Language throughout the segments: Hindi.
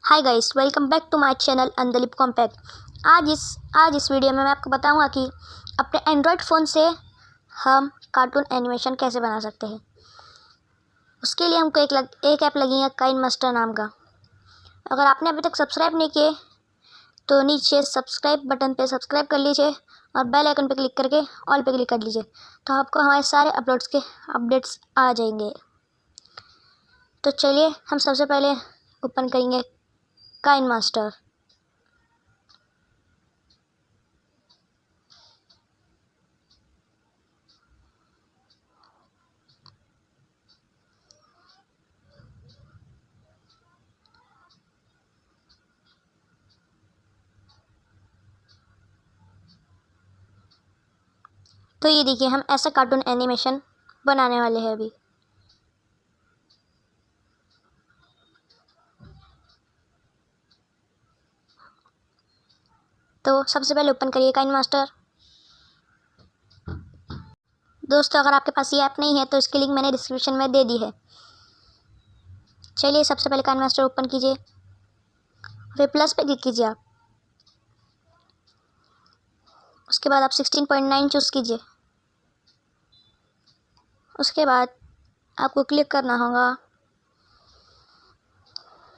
Hi guys, welcome back to my channel Andaleeb compact. आज इस वीडियो में मैं आपको बताऊंगा कि अपने एंड्रॉयड फ़ोन से हम कार्टून एनिमेशन कैसे बना सकते हैं। उसके लिए हमको एक ऐप लगी है काइनमास्टर नाम का। अगर आपने अभी तक सब्सक्राइब नहीं किए तो नीचे सब्सक्राइब बटन पे सब्सक्राइब कर लीजिए और बेल आइकन पे क्लिक करके ऑल पे क्लिक कर लीजिए, तो आपको हमारे सारे अपलोड्स के अपडेट्स आ जाएंगे। तो चलिए हम सबसे पहले ओपन करेंगे काइनमास्टर। तो ये देखिए, हम ऐसा कार्टून एनिमेशन बनाने वाले हैं अभी। तो सबसे पहले ओपन करिए काइनमास्टर। दोस्तों, अगर आपके पास ये ऐप नहीं है तो इसकी लिंक मैंने डिस्क्रिप्शन में दे दी है। चलिए सबसे पहले काइनमास्टर ओपन कीजिए, फिर प्लस पे क्लिक कीजिए आप। उसके बाद आप 16.9 चूज़ कीजिए। उसके बाद आपको क्लिक करना होगा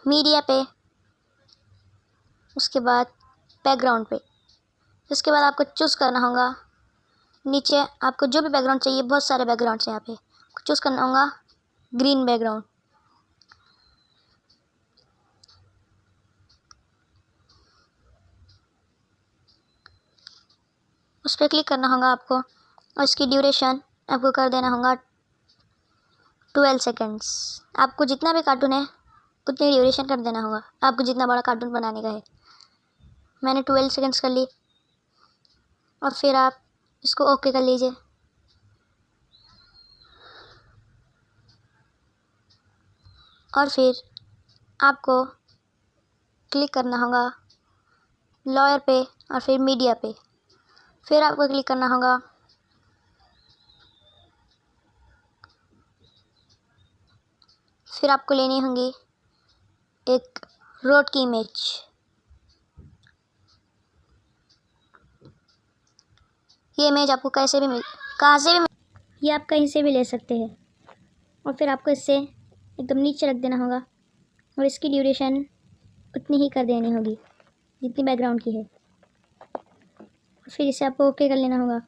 मीडिया पे, उसके बाद बैकग्राउंड पे। इसके बाद आपको चूज़ करना होगा, नीचे आपको जो भी बैकग्राउंड चाहिए, बहुत सारे बैकग्राउंड्स हैं यहाँ पे, चूज़ करना होगा ग्रीन बैकग्राउंड। उस पर क्लिक करना होगा आपको और इसकी ड्यूरेशन आपको कर देना होगा 12 सेकेंड्स। आपको जितना भी कार्टून है उतनी ड्यूरेशन कर देना होगा, आपको जितना बड़ा कार्टून बनाने का है। मैंने 12 सेकेंड्स कर ली और फिर आप इसको ओके कर लीजिए। और फिर आपको क्लिक करना होगा लॉयर पे और फिर मीडिया पे। फिर आपको क्लिक करना होगा फिर आपको लेनी होगी एक रोड की इमेज। ये इमेज आपको कहाँ से भी ये आप कहीं से भी ले सकते हैं। और फिर आपको इससे एकदम नीचे रख देना होगा और इसकी ड्यूरेशन उतनी ही कर देनी होगी जितनी बैकग्राउंड की है। फिर इसे आपको ओके कर लेना होगा।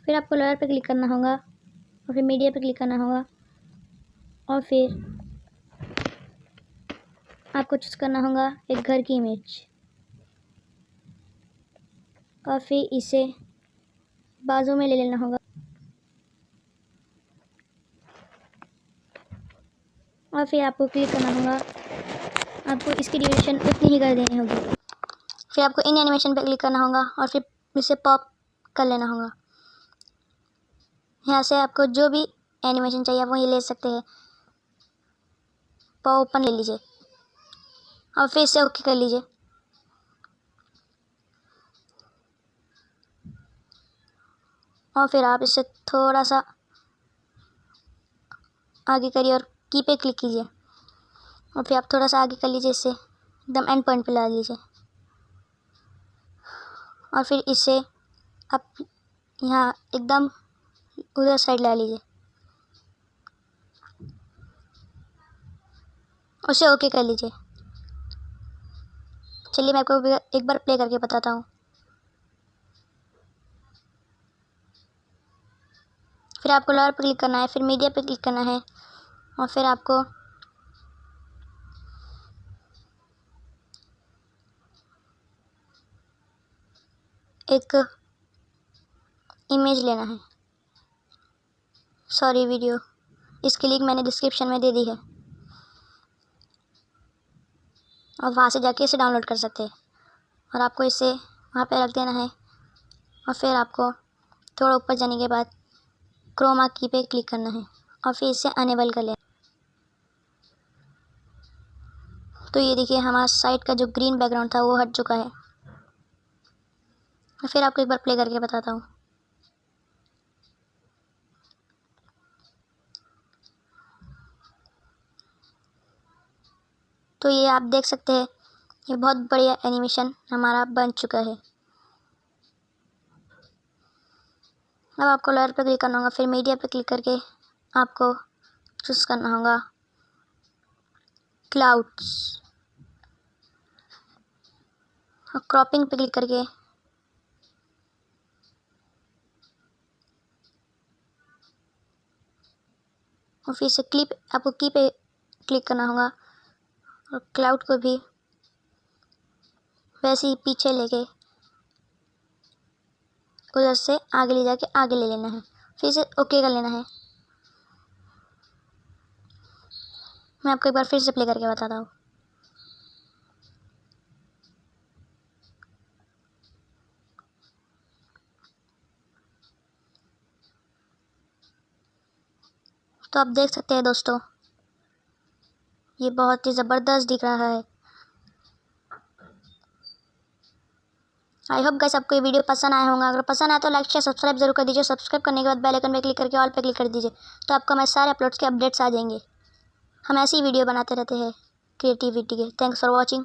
फिर आपको लेयर पे क्लिक करना होगा और फिर मीडिया पे क्लिक करना होगा और फिर आपको चूज़ करना होगा एक घर की इमेज और फिर इसे बाजू में ले लेना होगा और फिर आपको क्लिक करना होगा। आपको इसकी ड्यूरेशन उतनी ही कर देनी होगी। फिर आपको इन एनिमेशन पे क्लिक करना होगा और फिर इसे पॉप कर लेना होगा। यहाँ से आपको जो भी एनिमेशन चाहिए आप वो ये ले सकते हैं। पॉप ओपन ले लीजिए और फिर इसे ओके कर लीजिए। और फिर आप इसे थोड़ा सा आगे करिए और की पे क्लिक कीजिए और फिर आप थोड़ा सा आगे कर लीजिए, इसे एकदम एंड पॉइंट पे ला लीजिए और फिर इसे आप यहाँ एकदम उधर साइड ला लीजिए, उसे ओके कर लीजिए। चलिए मैं आपको एक बार प्ले करके बताता हूँ। फिर आपको लॉयर पे क्लिक करना है, फिर मीडिया पे क्लिक करना है और फिर आपको एक इमेज लेना है, सॉरी वीडियो, इसकी लिंक मैंने डिस्क्रिप्शन में दे दी है और वहाँ से जाके इसे डाउनलोड कर सकते हैं। और आपको इसे वहाँ पे रख देना है और फिर आपको थोड़ा ऊपर जाने के बाद क्रोमा की पे क्लिक करना है और फिर इसे अनेबल कर लेना। तो ये देखिए, हमारा साइड का जो ग्रीन बैकग्राउंड था वो हट चुका है। फिर आपको एक बार प्ले करके बताता हूँ। तो ये आप देख सकते हैं, ये बहुत बढ़िया एनिमेशन हमारा बन चुका है। अब आपको लेयर पे क्लिक करना होगा, फिर मीडिया पे क्लिक करके आपको चूज़ करना होगा क्लाउड्स, और क्रॉपिंग पे क्लिक करके और फिर से आपको की पे क्लिक करना होगा और क्लाउड को भी वैसे ही पीछे लेके उधर से आगे ले जाके आगे ले लेना है, फिर से ओके कर लेना है। मैं आपको एक बार फिर से प्ले करके बताता हूँ। तो आप देख सकते हैं दोस्तों, ये बहुत ही ज़बरदस्त दिख रहा है। आई होप गाइस आपको ये वीडियो पसंद आया होगा। अगर पसंद आया तो लाइक शेयर सब्सक्राइब जरूर कर दीजिए। सब्सक्राइब करने के बाद बेल आइकन पे क्लिक करके ऑल पे क्लिक कर दीजिए, तो आपको हमारे सारे अपलोड्स के अपडेट्स आ जाएंगे। हम ऐसी वीडियो बनाते रहते हैं क्रिएटिविटी के। Thanks for watching.